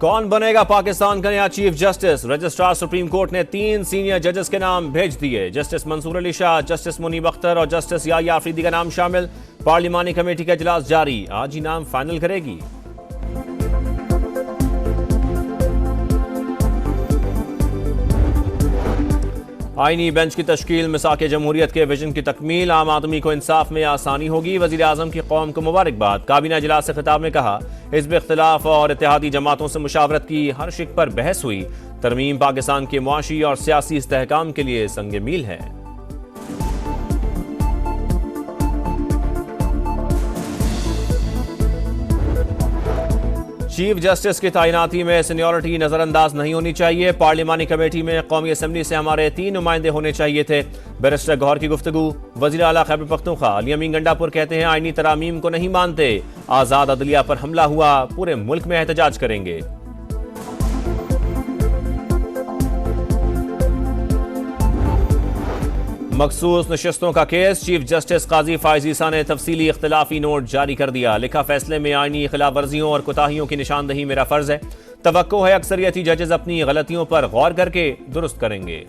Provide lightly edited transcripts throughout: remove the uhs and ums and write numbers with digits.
कौन बनेगा पाकिस्तान का नया chief justice? Registrar supreme court ने 3 सीनियर जजेस के नाम भेज दिए। जस्टिस मंसूर अली शाह, जस्टिस मुनीब अख्तर और जस्टिस याह्या अफरीदी का नाम शामिल। पार्लिमानी कमेटी का इजलास जारी, आज ही नाम फाइनल करेगी। आईनी बेंच की तश्कील मिसाक जमहूरियत के विजन की तकमील, आम आदमी को इंसाफ में आसानी होगी। वजीर आजम की कौम को मुबारकबाद। काबीना इजलास से खिताब में कहा, हिज़्ब इख्तिलाफ और इत्तेहादी जमातों से मुशावरत की हर शिक पर बहस हुई। तरमीम पाकिस्तान के मुआशी और सियासी इस्तेहकाम के लिए संग मील है। चीफ जस्टिस की तैनाती में सीनियरिटी नजरअंदाज नहीं होनी चाहिए। पार्लिमानी कमेटी में कौमी असम्बली से हमारे 3 नुमाइंदे होने चाहिए थे। बैरिस्टर गौहर की गुफ्तगू। वजीर आला खैबर पख्तूनख्वा अली अमीन गंडापुर कहते हैं, आईनी तरामीम को नहीं मानते। आजाद अदलिया पर हमला हुआ, पूरे मुल्क में एहतजाज करेंगे। मखसूस नशिस्तों का केस, चीफ जस्टिस काजी फायज ईसा ने तफसीली इख्तिलाफी नोट जारी कर दिया। लिखा, फैसले में आईनी खिलाफ वर्जियों और कोताहियों की निशानदही मेरा फर्ज है। तवक्को है अक्सरियती जजेस अपनी गलतियों पर गौर करके दुरुस्त करेंगे।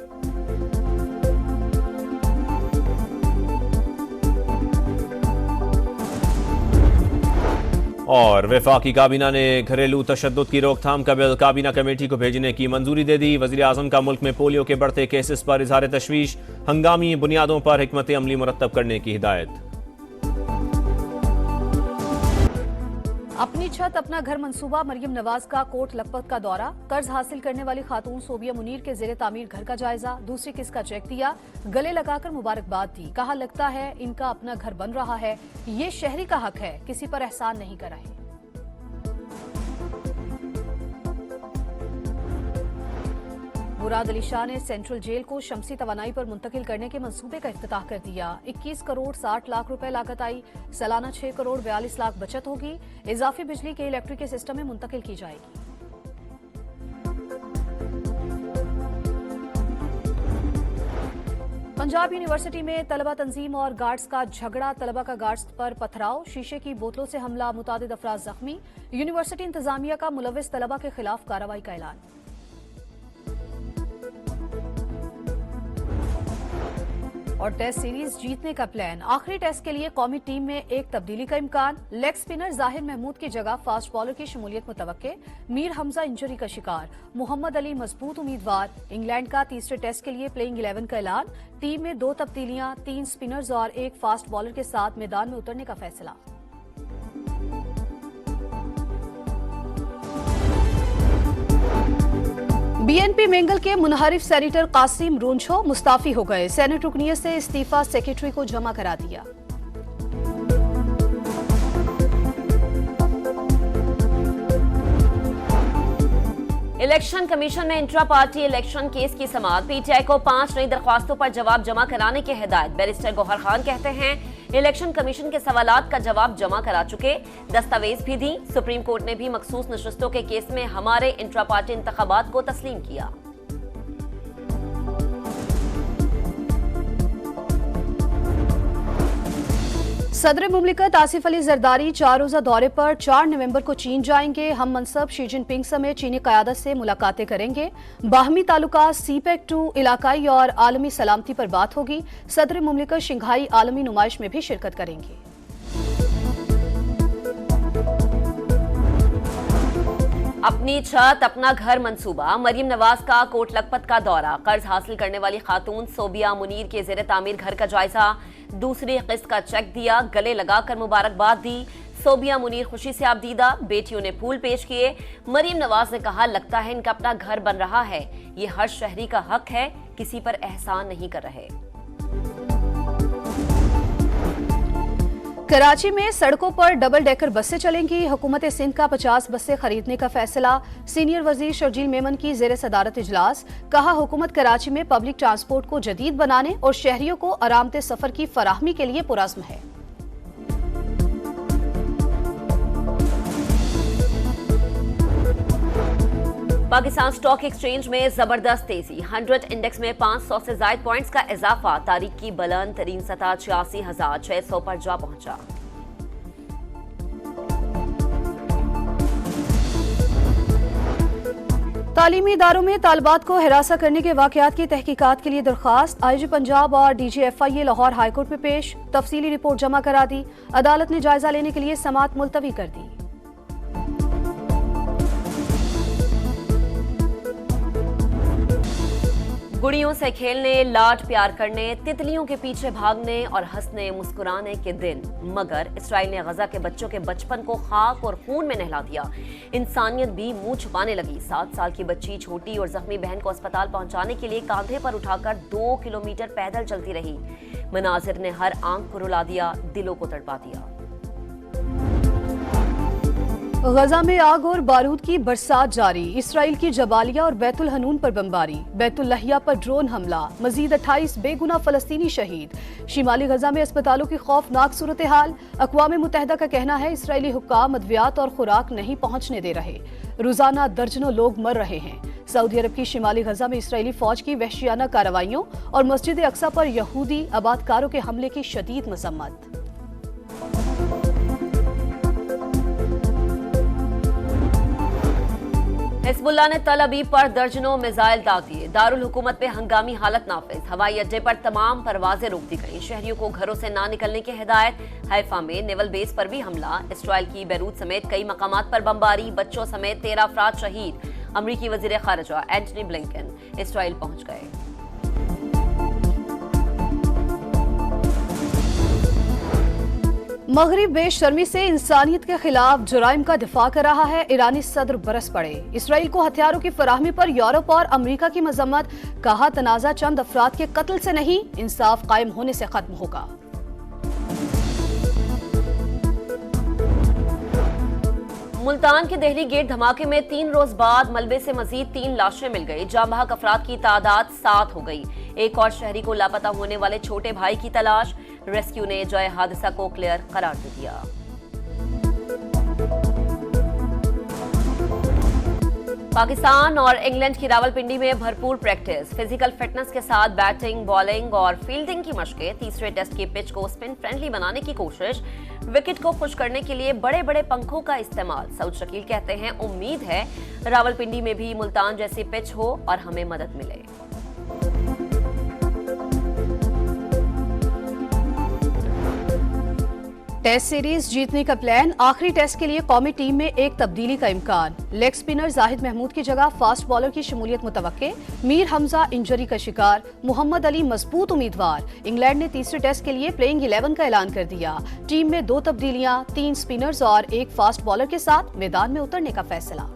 और वफाकी काबीना ने घरेलू तशद्दुद की रोकथाम का बिल काबीना कमेटी को भेजने की मंजूरी दे दी। वजीर आजम का मुल्क में पोलियो के बढ़ते केसेस पर इजहार तशवीश, हंगामी बुनियादों पर हिकमत अमली मुरत्तब करने की हिदायत। अपनी छत अपना घर मंसूबा, मरियम नवाज का कोट लखपत का दौरा। कर्ज हासिल करने वाली खातून सोबिया मुनीर के जेरे तामीर घर का जायजा, दूसरी किस्त का चेक दिया, गले लगाकर मुबारकबाद दी। कहा, लगता है इनका अपना घर बन रहा है, ये शहरी का हक है, किसी पर एहसान नहीं कराए। मुराद अली शाह ने सेंट्रल जेल को शमसी तवानाई पर मुंतकिल करने के मंसूबे का इफ्तिताह कर दिया। 21 करोड़ 60 लाख रुपए लागत आई, सालाना 6 करोड़ 42 लाख बचत होगी। इजाफी बिजली के इलेक्ट्रिक के सिस्टम में मुंतकिल की जाएगी। पंजाब यूनिवर्सिटी में तलबा तंजीम और गार्ड्स का झगड़ा, तलबा का गार्ड्स पर पथराव, शीशे की बोतलों से हमला, मुतादिद अफराद जख्मी। यूनिवर्सिटी इंतजामिया का मुलविस तलबा के खिलाफ कार्रवाई का ऐलान। और टेस्ट सीरीज जीतने का प्लान, आखिरी टेस्ट के लिए कौमी टीम में एक तब्दीली का इम्कान। लेग स्पिनर जाहिर महमूद की जगह फास्ट बॉलर की शमूलियत मुतवक्के। मीर हमजा इंजरी का शिकार, मोहम्मद अली मजबूत उम्मीदवार। इंग्लैंड का तीसरे टेस्ट के लिए प्लेइंग 11 का ऐलान। टीम में 2 तब्दीलियां, 3 स्पिनर्स और 1 फास्ट बॉलर के साथ मैदान में उतरने का फैसला। बीएनपी मेंगल के मुनहरिफ सेनेटर कासिम रूंझो मुस्ताफी हो गए। सेनेट रुकनियत से इस्तीफा सेक्रेटरी को जमा करा दिया। इलेक्शन कमीशन में इंट्रा पार्टी इलेक्शन केस की समाअत, पीटीआई को 5 नई दरख्वास्तों पर जवाब जमा कराने की हिदायत। बैरिस्टर गौहर खान कहते हैं, इलेक्शन कमीशन के सवालात का जवाब जमा करा चुके, दस्तावेज भी दी। सुप्रीम कोर्ट ने भी मखसूस नशस्तों के केस में हमारे इंट्रा पार्टी इंतखाबात को तस्लीम किया। सदर मुमलिकत आसिफ अली जरदारी 4 रोजा दौरे पर 4 नवंबर को चीन जाएंगे। हम मनसब शी जिनपिंग समेत चीनी क़यादत से मुलाकातें करेंगे। बाहमी ताल्लुकात, सीपेक 2, इलाकाई और आलमी सलामती पर बात होगी। सदर मुमलिकत शंघाई आलमी नुमाइश में भी शिरकत करेंगे। अपनी छत अपना घर मंसूबा, मरियम नवाज का कोट लखपत का दौरा। कर्ज हासिल करने वाली खातून सोबिया मुनीर के जेरे तामीर घर का जायजा, दूसरी किस्त का चेक दिया, गले लगाकर मुबारकबाद दी। सोबिया मुनीर खुशी से आबदीदा, बेटियों ने फूल पेश किए। मरियम नवाज ने कहा, लगता है इनका अपना घर बन रहा है, ये हर शहरी का हक है, किसी पर एहसान नहीं कर रहे। कराची में सड़कों पर डबल डेकर बसें चलेंगी। हुकूमत सिंध का 50 बसें खरीदने का फैसला। सीनियर वजीर शर्जील मेमन की जेर सदारत इजलास। कहा, हुकूमत कराची में पब्लिक ट्रांसपोर्ट को जदीद बनाने और शहरियों को आरामदह सफर की फराहमी के लिए पुरज़्म है। पाकिस्तान स्टॉक एक्सचेंज में जबरदस्त तेजी, 100 इंडेक्स में 500 से ज्यादा पॉइंट्स का इजाफा। तारीख की बुलंद तरीन सतह 86,600 पर जा पहुंचा। तालीमी इदारों में तालिबात को हिरासत करने के वाकयात की तहकीकात के लिए दरखास्त IG पंजाब और DG FIA लाहौर हाईकोर्ट में पेश, तफसीली रिपोर्ट जमा करा दी। अदालत ने जायजा लेने के लिए समाअत मुलतवी कर दी। गुड़ियों से खेलने, लाड प्यार करने, तितलियों के पीछे भागने और हंसने मुस्कुराने के दिन, मगर इसराइल ने गजा के बच्चों के बचपन को खाक और खून में नहला दिया। इंसानियत भी मुंह छुपाने लगी। 7 साल की बच्ची छोटी और जख्मी बहन को अस्पताल पहुंचाने के लिए कांधे पर उठाकर 2 किलोमीटर पैदल चलती रही। मनाजिर ने हर आंख को रुला दिया, दिलों को तड़पा दिया। गजा में आग और बारूद की बरसात जारी। इसराइल की जबालिया और बैतुल हनून पर बमबारी, बैतुल लहिया पर ड्रोन हमला, मजीद 28 बेगुनाह फलस्तीनी शहीद। शिमाली गजा में अस्पतालों की खौफनाक सूरत हाल। अक़वाम मुत्तहिदा का कहना है इसराइली हुक्काम अद्वियात और खुराक नहीं पहुंचने दे रहे। रोजाना दर्जनों लोग मर रहे हैं। सऊदी अरब की शिमाली गजा में इसराइली फौज की वहशियाना कार्रवाइयों और मस्जिद अक्सा पर यहूदी आबादकारों के हमले की शदीद मजम्मत। हिजबुल्लाह ने तल अबीब पर दर्जनों मिसाइल दाग दिए। दारुल हुकूमत में हंगामी हालत नाफिज। हवाई अड्डे पर तमाम परवाजें रोक दी गई। शहरियों को घरों से ना निकलने की हिदायत। हैफा में नेवल बेस पर भी हमला। इसराइल की बैरूत समेत कई मकामात पर बमबारी। बच्चों समेत 13 अफराद शहीद। अमरीकी वजीर खारजा एंटनी ब्लिंकन इसराइल पहुंच गए। मगरिब बेशर्मी से इंसानियत के खिलाफ जुराइम का दिफा कर रहा है। ईरानी सदर बरस पड़े। इसराइल को हथियारों की फराहमी पर यूरोप और अमेरिका की मजम्मत। कहा तनाजा चंद अफराद के कत्ल से नहीं, इंसाफ कायम होने से खत्म होगा। मुल्तान के देहली गेट धमाके में 3 रोज बाद मलबे से मजीद 3 लाशें मिल गई। जाँ बहक अफराद की तादाद 7 हो गई। एक और शहरी को लापता होने वाले छोटे भाई की तलाश। रेस्क्यू ने जय हादसा को क्लियर करार दे दिया। पाकिस्तान और इंग्लैंड की रावलपिंडी में भरपूर प्रैक्टिस। फिजिकल फिटनेस के साथ बैटिंग, बॉलिंग और फील्डिंग की मशकें। तीसरे टेस्ट की पिच को स्पिन फ्रेंडली बनाने की कोशिश। विकेट को खुश करने के लिए बड़े बड़े पंखों का इस्तेमाल। सऊद शकील कहते हैं उम्मीद है रावलपिंडी में भी मुल्तान जैसी पिच हो और हमें मदद मिले। टेस्ट सीरीज जीतने का प्लान। आखिरी टेस्ट के लिए कौमी टीम में एक तब्दीली का इम्कान। लेग स्पिनर जाहिद महमूद की जगह फास्ट बॉलर की शमूलियत मुतवक्के। मीर हमजा इंजरी का शिकार। मोहम्मद अली मजबूत उम्मीदवार। इंग्लैंड ने तीसरे टेस्ट के लिए प्लेइंग 11 का ऐलान कर दिया। टीम में 2 तब्दीलियां, 3 स्पिनर्स और 1 फास्ट बॉलर के साथ मैदान में उतरने का फैसला।